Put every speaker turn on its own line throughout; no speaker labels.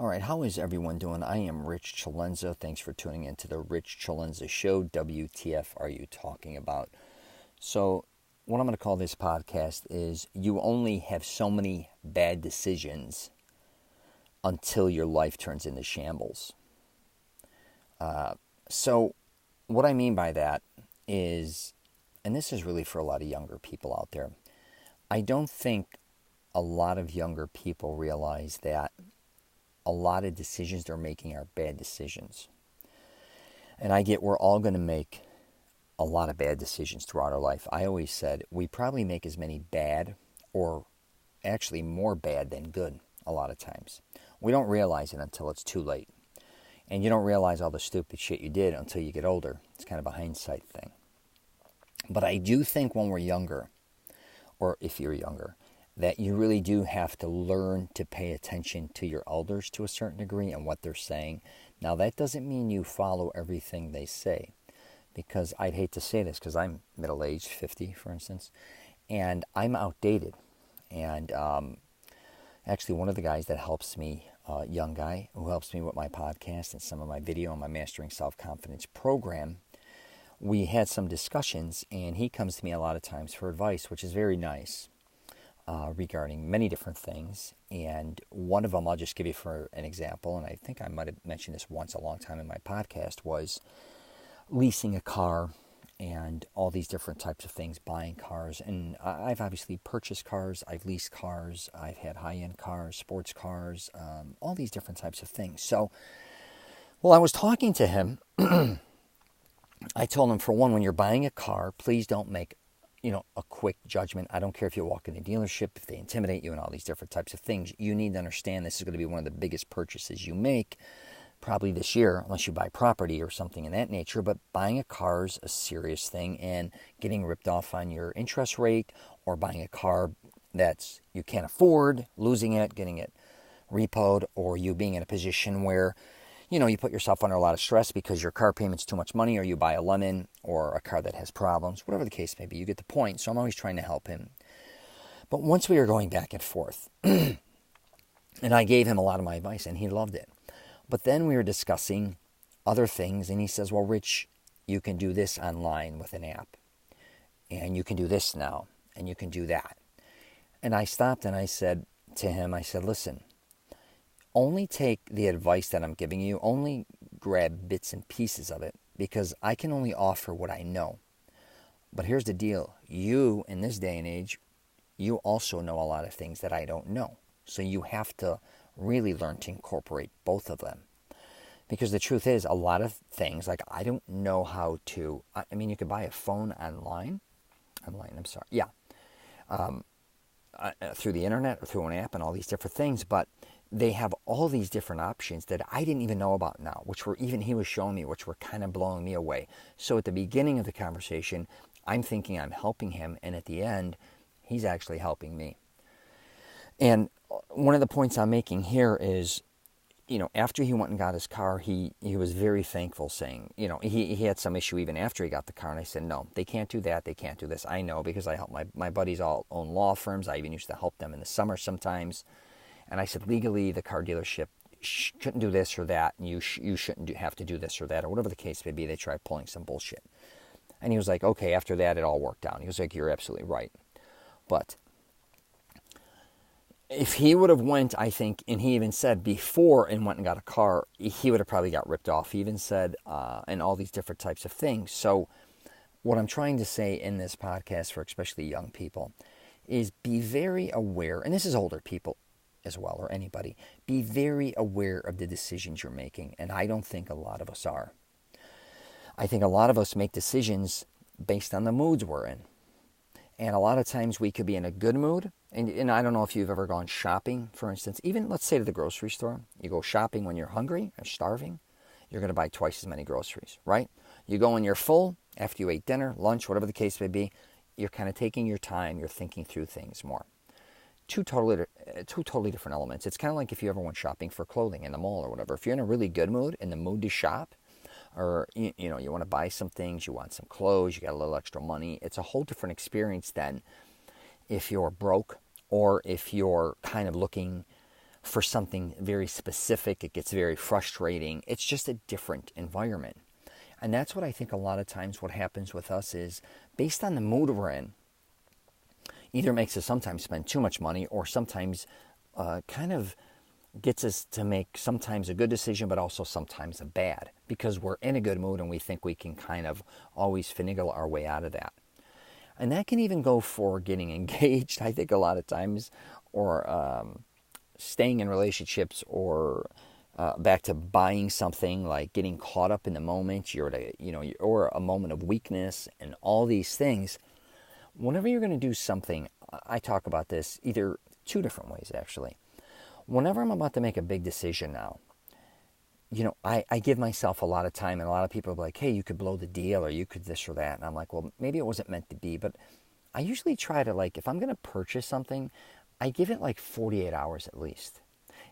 All right, how is everyone doing? I am Rich CELENZA. Thanks for tuning in to the Rich CELENZA Show. WTF are you talking about? So, what I'm going to call this podcast is you only have so many bad decisions until your life turns into shambles. So, what I mean by that is, and this is really for a lot of younger people out there, I don't think a lot of younger people realize that a lot of decisions they're making are bad decisions. And I get we're all going to make a lot of bad decisions throughout our life. I always said we probably make as many bad or actually more bad than good a lot of times. We don't realize it until it's too late. And you don't realize all the stupid shit you did until you get older. It's kind of a hindsight thing. But I do think when we're younger, or if you're younger, that you really do have to learn to pay attention to your elders to a certain degree and what they're saying. Now, that doesn't mean you follow everything they say, because I'd hate to say this because I'm middle-aged, 50, for instance, and I'm outdated. And actually, one of the guys that helps me, a young guy who helps me with my podcast and some of my video and my Mastering Self-Confidence program, we had some discussions, and he comes to me a lot of times for advice, which is very nice. Regarding many different things, and one of them I'll just give you for an example, and I think I might have mentioned this once a long time in my podcast, was leasing a car and all these different types of things, buying cars. And I've obviously purchased cars, I've leased cars, I've had high-end cars, sports cars, all these different types of things. So, well, I was talking to him. I told him, for one, when you're buying a car, please don't make a quick judgment. I don't care if you walk in a dealership, if they intimidate you and all these different types of things. You need to understand this is going to be one of the biggest purchases you make probably this year, unless you buy property or something in that nature. But buying a car is a serious thing, and getting ripped off on your interest rate, or buying a car that you can't afford, losing it, getting it repoed, or you being in a position where you put yourself under a lot of stress because your car payment's too much money, or you buy a lemon or a car that has problems, whatever the case may be. You get the point. So I'm always trying to help him. But once we were going back and forth, and I gave him a lot of my advice, and he loved it. But then we were discussing other things, and he says, well, Rich, you can do this online with an app, and you can do this now, and you can do that. And I stopped and I said to him, listen, only take the advice that I'm giving you, only grab bits and pieces of it, because I can only offer what I know. But here's the deal. You, in this day and age, you also know a lot of things that I don't know. So you have to really learn to incorporate both of them. Because the truth is, a lot of things, like I don't know how to, you could buy a phone through the internet or through an app and all these different things, but they have all these different options that I didn't even know about now, which were even he was showing me, which were kind of blowing me away. So at the beginning of the conversation, I'm thinking I'm helping him, and at the end, he's actually helping me. And one of the points I'm making here is, after he went and got his car, he was very thankful, saying, he had some issue even after he got the car, and I said, no, they can't do that, they can't do this. I know, because I help my buddies all own law firms. I even used to help them in the summer sometimes. And I said, legally, the car dealership shouldn't do this or that, and you shouldn't have to do this or that, or whatever the case may be. They tried pulling some bullshit. And he was like, okay, after that, it all worked out. He was like, you're absolutely right. But if he would have went, I think, and he even said before and went and got a car, he would have probably got ripped off. He even said, and all these different types of things. So what I'm trying to say in this podcast for especially young people is be very aware, and this is older people as well, or anybody, be very aware of the decisions you're making. And I don't think a lot of us are. I think a lot of us make decisions based on the moods we're in. And a lot of times we could be in a good mood. And I don't know if you've ever gone shopping, for instance, even let's say to the grocery store. You go shopping when you're hungry or starving. You're going to buy twice as many groceries, right? You go when you're full, after you ate dinner, lunch, whatever the case may be. You're kind of taking your time. You're thinking through things more. Two totally different elements. It's kind of like if you ever went shopping for clothing in the mall or whatever. If you're in a really good mood, in the mood to shop, or you want to buy some things, you want some clothes, you got a little extra money, it's a whole different experience than if you're broke, or if you're kind of looking for something very specific. It gets very frustrating. It's just a different environment. And that's what I think a lot of times what happens with us is based on the mood we're in, either makes us sometimes spend too much money or sometimes kind of gets us to make sometimes a good decision, but also sometimes a bad, because we're in a good mood and we think we can kind of always finagle our way out of that. And that can even go for getting engaged, I think a lot of times, or staying in relationships, or back to buying something, like getting caught up in the moment, or a moment of weakness, and all these things. Whenever you're going to do something, I talk about this either two different ways, actually. Whenever I'm about to make a big decision now, I give myself a lot of time, and a lot of people are like, hey, you could blow the deal, or you could this or that. And I'm like, well, maybe it wasn't meant to be. But I usually try to, if I'm going to purchase something, I give it 48 hours at least.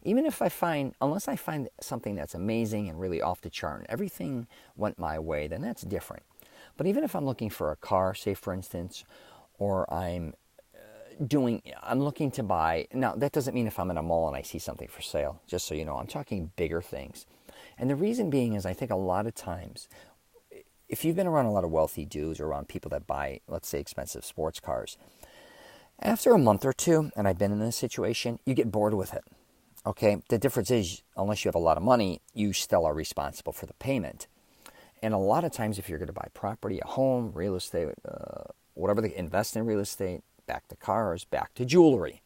Even if unless I find something that's amazing and really off the chart and everything went my way, then that's different. But even if I'm looking for a car, say for instance, or I'm looking to buy, now that doesn't mean if I'm in a mall and I see something for sale, just so you know, I'm talking bigger things. And the reason being is I think a lot of times, if you've been around a lot of wealthy dudes or around people that buy, let's say, expensive sports cars, after a month or two, and I've been in this situation, you get bored with it. Okay, the difference is, unless you have a lot of money, you still are responsible for the payment. And a lot of times, if you're going to buy property, a home, real estate, whatever they invest in real estate, back to cars, back to jewelry,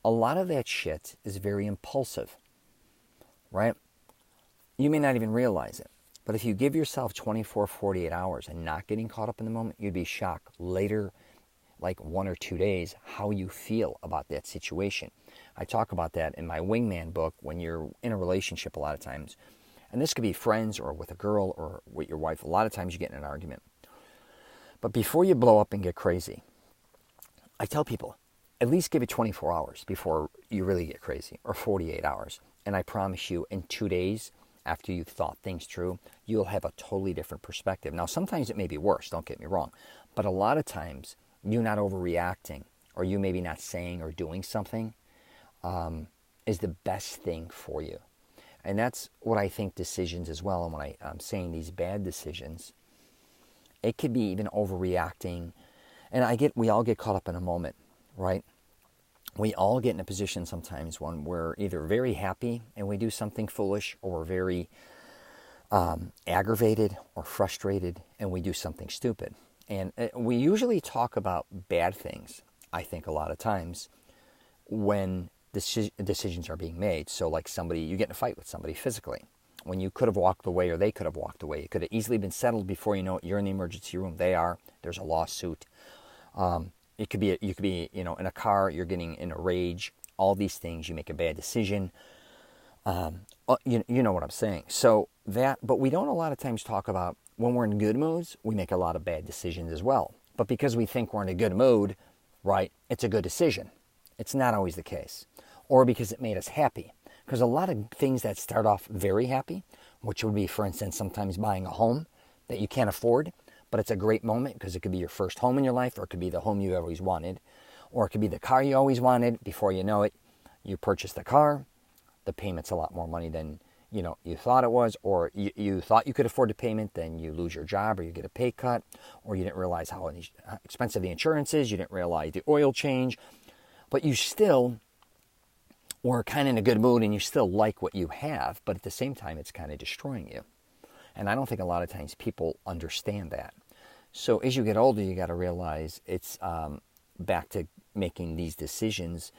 a lot of that shit is very impulsive, right? You may not even realize it. But if you give yourself 24, 48 hours and not getting caught up in the moment, you'd be shocked later, 1 or 2 days, how you feel about that situation. I talk about that in my Wingman book. When you're in a relationship, a lot of times, and this could be friends or with a girl or with your wife, a lot of times you get in an argument. But before you blow up and get crazy, I tell people, at least give it 24 hours before you really get crazy, or 48 hours. And I promise you, in 2 days, after you've thought things through, you'll have a totally different perspective. Now, sometimes it may be worse, don't get me wrong. But a lot of times, you not overreacting, or you maybe not saying or doing something, is the best thing for you. And that's what I think decisions as well. And when I'm saying these bad decisions, it could be even overreacting. And we all get caught up in a moment, right? We all get in a position sometimes when we're either very happy and we do something foolish, or we're very aggravated or frustrated and we do something stupid. And we usually talk about bad things, I think, a lot of times when decisions are being made. So you get in a fight with somebody physically, when you could have walked away or they could have walked away. It could have easily been settled before you know it. You're in the emergency room. There's a lawsuit. You could be in a car, you're getting in a rage, all these things, you make a bad decision. You know what I'm saying. But we don't a lot of times talk about when we're in good moods, we make a lot of bad decisions as well. But because we think we're in a good mood, right, it's a good decision. It's not always the case. Or because it made us happy. Because a lot of things that start off very happy, which would be, for instance, sometimes buying a home that you can't afford, but it's a great moment because it could be your first home in your life, or it could be the home you always wanted, or it could be the car you always wanted. Before you know it, you purchase the car, the payment's a lot more money than you thought it was, or you thought you could afford the payment, then you lose your job, or you get a pay cut, or you didn't realize how expensive the insurance is, you didn't realize the oil change, but you still were kind of in a good mood and you still like what you have, but at the same time, it's kind of destroying you. And I don't think a lot of times people understand that. So as you get older, you got to realize it's back to making these decisions.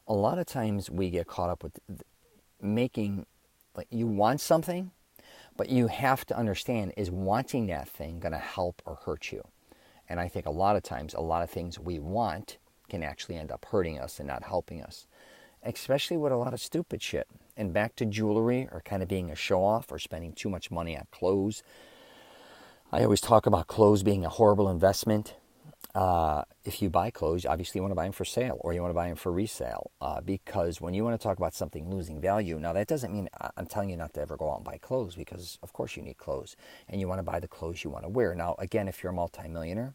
A lot of times we get caught up with making, you want something, but you have to understand, is wanting that thing going to help or hurt you? And I think a lot of times, a lot of things we want can actually end up hurting us and not helping us, especially with a lot of stupid shit. And back to jewelry, or kind of being a show-off, or spending too much money on clothes. I always talk about clothes being a horrible investment. If you buy clothes, obviously you want to buy them for sale, or you want to buy them for resale. Because when you want to talk about something losing value, now that doesn't mean I'm telling you not to ever go out and buy clothes, because of course you need clothes, and you want to buy the clothes you want to wear. Now, again, if you're a multimillionaire,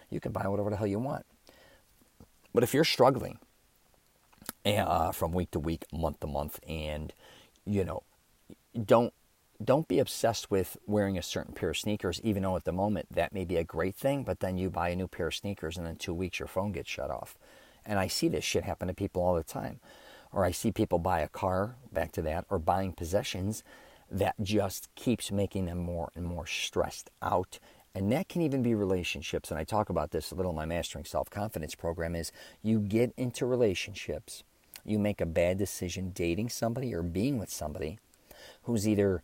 you can buy whatever the hell you want. But if you're struggling, from week to week, month to month, and you know, don't don't be obsessed with wearing a certain pair of sneakers, even though at the moment that may be a great thing, but then you buy a new pair of sneakers and in 2 weeks your phone gets shut off. And I see this shit happen to people all the time. Or I see people buy a car, back to that, or buying possessions that just keeps making them more and more stressed out. And that can even be relationships. And I talk about this a little in my Mastering Self-Confidence program, is you get into relationships, you make a bad decision dating somebody or being with somebody who's either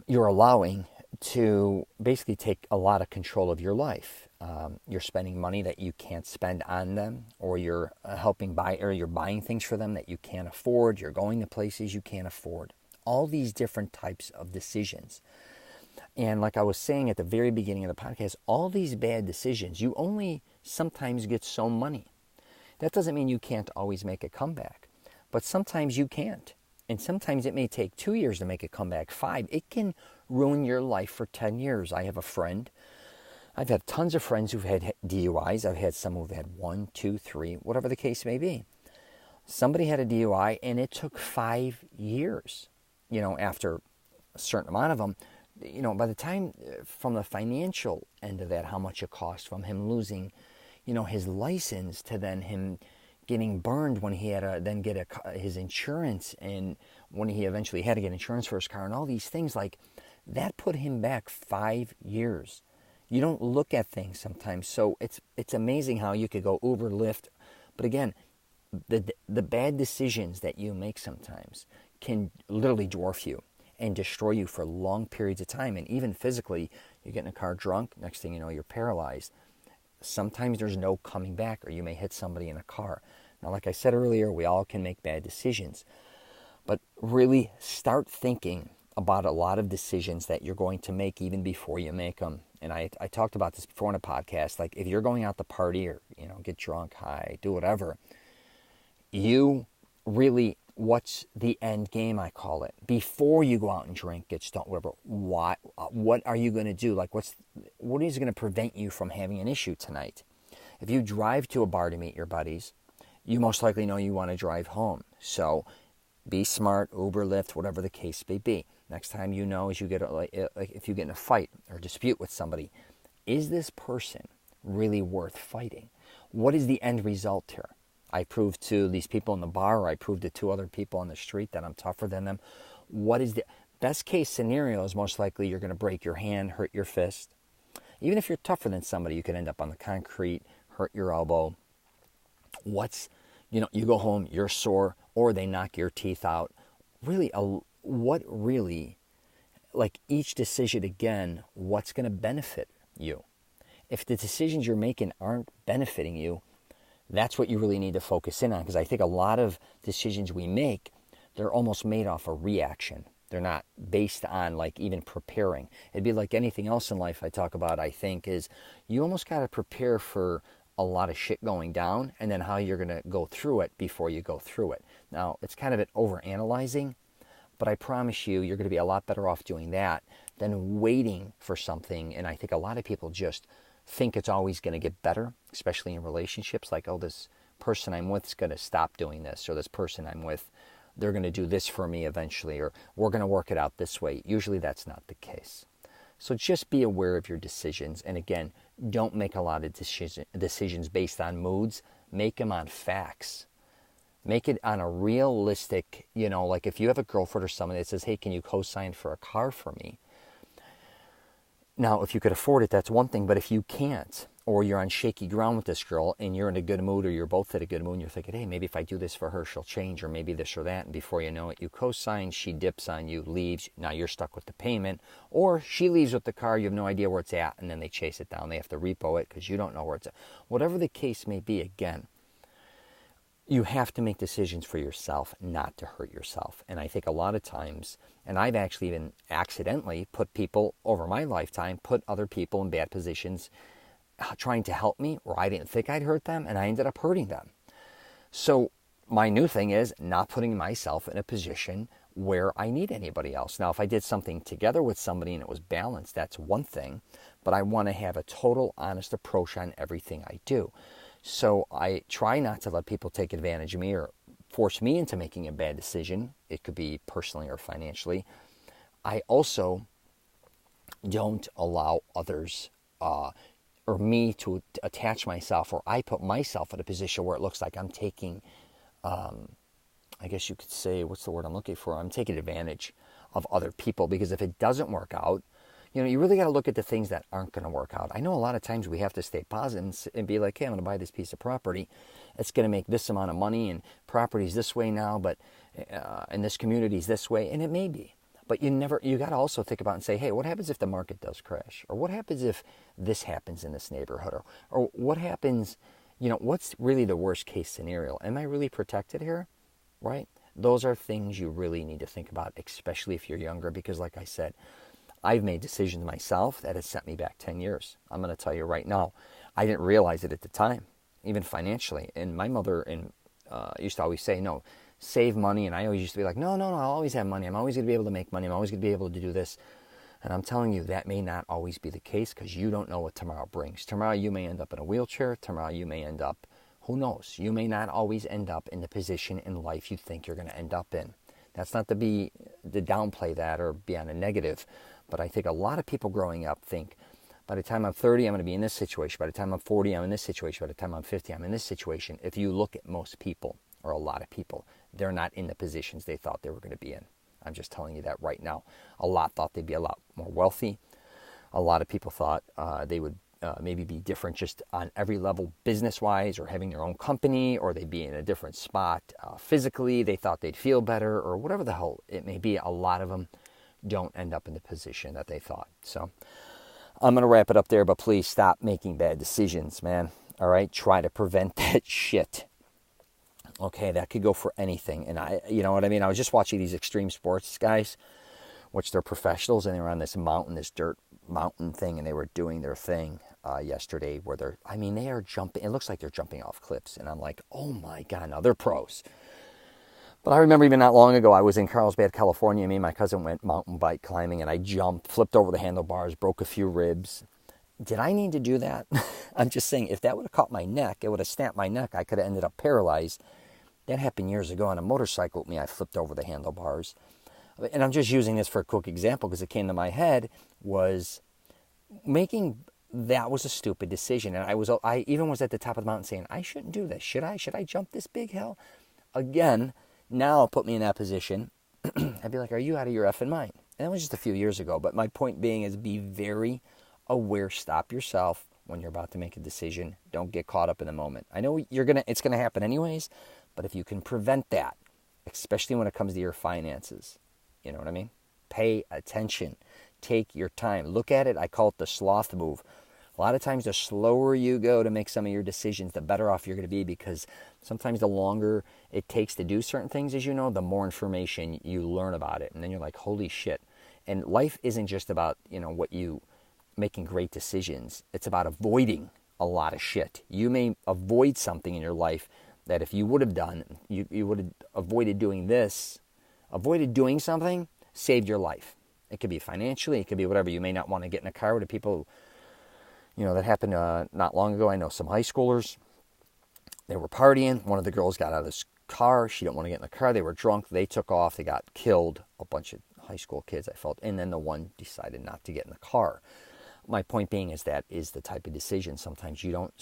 you're allowing to basically take a lot of control of your life. You're spending money that you can't spend on them, or you're helping buy, or you're buying things for them that you can't afford. You're going to places you can't afford. All these different types of decisions. And like I was saying at the very beginning of the podcast, all these bad decisions, you only sometimes get so money. That doesn't mean you can't always make a comeback, but sometimes you can't. And sometimes it may take 2 years to make a comeback, 5. It can ruin your life for 10 years. I have a friend. I've had tons of friends who've had DUIs. I've had some who've had 1, 2, 3, whatever the case may be. Somebody had a DUI and it took 5 years, after a certain amount of them. By the time, from the financial end of that, how much it cost, from him losing, his license, to then him getting burned when he had to then get his insurance, and when he eventually had to get insurance for his car, and all these things, like that put him back 5 years. You don't look at things sometimes. So it's amazing how you could go Uber, Lyft, but again, the bad decisions that you make sometimes can literally dwarf you and destroy you for long periods of time. And even physically, you get in a car drunk, next thing you know, you're paralyzed. Sometimes there's no coming back, or you may hit somebody in a car. Now, like I said earlier, we all can make bad decisions. But really start thinking about a lot of decisions that you're going to make even before you make them. And I talked about this before in a podcast. Like, if you're going out to party, or, get drunk, high, do whatever, you really, what's the end game, I call it? Before you go out and drink, get stoned, whatever, what are you going to do? Like, what is going to prevent you from having an issue tonight? If you drive to a bar to meet your buddies, you most likely know you want to drive home. So be smart, Uber, Lyft, whatever the case may be. Next time, as you get, if you get in a fight or dispute with somebody, is this person really worth fighting? What is the end result here? I proved to these people in the bar, or I proved to 2 other people on the street that I'm tougher than them. What is the best case scenario? Is most likely you're going to break your hand, hurt your fist. Even if you're tougher than somebody, you could end up on the concrete, hurt your elbow. You go home, you're sore, or they knock your teeth out. Really, like each decision, again, what's going to benefit you? If the decisions you're making aren't benefiting you, that's what you really need to focus in on, because I think a lot of decisions we make, they're almost made off a reaction. They're not based on like even preparing. It'd be like anything else in life I talk about, I think, is you almost got to prepare for a lot of shit going down, and then how you're going to go through it before you go through it. Now, it's kind of an overanalyzing, but I promise you, you're going to be a lot better off doing that than waiting for something. And I think a lot of people just think it's always going to get better, especially in relationships, like, oh, this person I'm with is going to stop doing this, or this person I'm with, they're going to do this for me eventually, or we're going to work it out this way. Usually that's not the case. So just be aware of your decisions. And again, don't make a lot of decisions based on moods. Make them on facts. Make it on a realistic, like if you have a girlfriend or someone that says, hey, can you co-sign for a car for me? Now, if you could afford it, that's one thing. But if you can't, or you're on shaky ground with this girl and you're in a good mood, or you're both in a good mood, and you're thinking, hey, maybe if I do this for her, she'll change, or maybe this or that. And before you know it, you co-sign, she dips on you, leaves. Now you're stuck with the payment. Or she leaves with the car, you have no idea where it's at, and then they chase it down. They have to repo it because you don't know where it's at. Whatever the case may be, again, you have to make decisions for yourself, not to hurt yourself. And I think a lot of times, and I've actually even accidentally put people over my lifetime, put other people in bad positions trying to help me, or I didn't think I'd hurt them, and I ended up hurting them. So my new thing is not putting myself in a position where I need anybody else. Now, if I did something together with somebody and it was balanced, that's one thing, but I want to have a total honest approach on everything I do. So I try not to let people take advantage of me or force me into making a bad decision. It could be personally or financially. I also don't allow others or me to attach myself, or I put myself in a position where it looks like I'm taking, I guess you could say, what's the word I'm looking for? I'm taking advantage of other people, because if it doesn't work out, you really got to look at the things that aren't going to work out. I know a lot of times we have to stay positive and be like, hey, I'm going to buy this piece of property. It's going to make this amount of money, and property's this way now, but and this community's this way, and it may be. But you got to also think about and say, hey, what happens if the market does crash? Or what happens if this happens in this neighborhood? Or what happens, what's really the worst case scenario? Am I really protected here? Right? Those are things you really need to think about, especially if you're younger, because like I said, I've made decisions myself that has set me back 10 years. I'm going to tell you right now, I didn't realize it at the time, even financially. And my mother used to always say, no, save money. And I always used to be like, no, I'll always have money. I'm always going to be able to make money. I'm always going to be able to do this. And I'm telling you, that may not always be the case, because you don't know what tomorrow brings. Tomorrow you may end up in a wheelchair. Tomorrow you may end up, who knows? You may not always end up in the position in life you think you're going to end up in. That's not to downplay that or be on a negative. But I think a lot of people growing up think, by the time I'm 30, I'm going to be in this situation. By the time I'm 40, I'm in this situation. By the time I'm 50, I'm in this situation. If you look at most people, or a lot of people, they're not in the positions they thought they were going to be in. I'm just telling you that right now. A lot thought they'd be a lot more wealthy. A lot of people thought they would maybe be different just on every level, business-wise, or having their own company, or they'd be in a different spot physically. They thought they'd feel better, or whatever the hell it may be. A lot of them don't end up in the position that they thought. So I'm going to wrap it up there, but please stop making bad decisions, man. All right? Try to prevent that shit. Okay, that could go for anything. And you know what I mean? I was just watching these extreme sports guys, which they're professionals, and they were on this mountain, this dirt mountain thing, and they were doing their thing yesterday where they are jumping. It looks like they're jumping off cliffs. And I'm like, oh my God, now they're pros. But I remember even not long ago, I was in Carlsbad, California. Me and my cousin went mountain bike climbing, and I jumped, flipped over the handlebars, broke a few ribs. Did I need to do that? I'm just saying, if that would have caught my neck, it would have snapped my neck. I could have ended up paralyzed. That happened years ago on a motorcycle with me. I flipped over the handlebars. And I'm just using this for a quick example because it came to my head, was that was a stupid decision. And I even was at the top of the mountain saying, I shouldn't do this. Should I jump this big hill? Again, now put me in that position. I'd be like, are you out of your effing mind? And that was just a few years ago. But my point being is, be very aware. Stop yourself when you're about to make a decision. Don't get caught up in the moment. I know it's gonna happen anyways, but if you can prevent that, especially when it comes to your finances, you know what I mean? Pay attention. Take your time. Look at it. I call it the sloth move. A lot of times, the slower you go to make some of your decisions, the better off you're going to be, because sometimes the longer it takes to do certain things, as you know, the more information you learn about it. And then you're like, holy shit. And life isn't just about, making great decisions. It's about avoiding a lot of shit. You may avoid something in your life that if you would have done, you would have avoided doing this, avoided doing something, saved your life. It could be financially, it could be whatever. You may not want to get in a car with the people. That happened not long ago. I know some high schoolers. They were partying. One of the girls got out of this car. She didn't want to get in the car. They were drunk. They took off. They got killed. A bunch of high school kids, I felt. And then the one decided not to get in the car. My point being is that is the type of decision. Sometimes you don't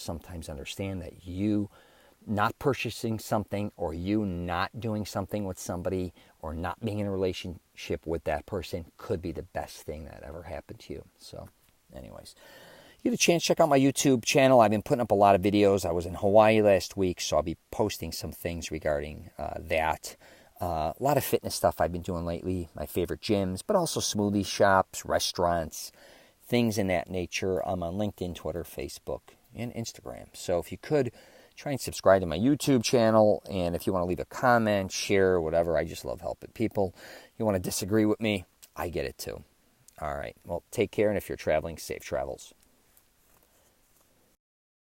understand that you not purchasing something, or you not doing something with somebody, or not being in a relationship with that person could be the best thing that ever happened to you. So anyways, you get a chance, check out my YouTube channel. I've been putting up a lot of videos. I was in Hawaii last week, so I'll be posting some things regarding that. A lot of fitness stuff I've been doing lately, my favorite gyms, but also smoothie shops, restaurants, things in that nature. I'm on LinkedIn, Twitter, Facebook, and Instagram. So if you could, try and subscribe to my YouTube channel. And if you want to leave a comment, share, whatever, I just love helping people. You want to disagree with me, I get it too. All right. Well, take care. And if you're traveling, safe travels.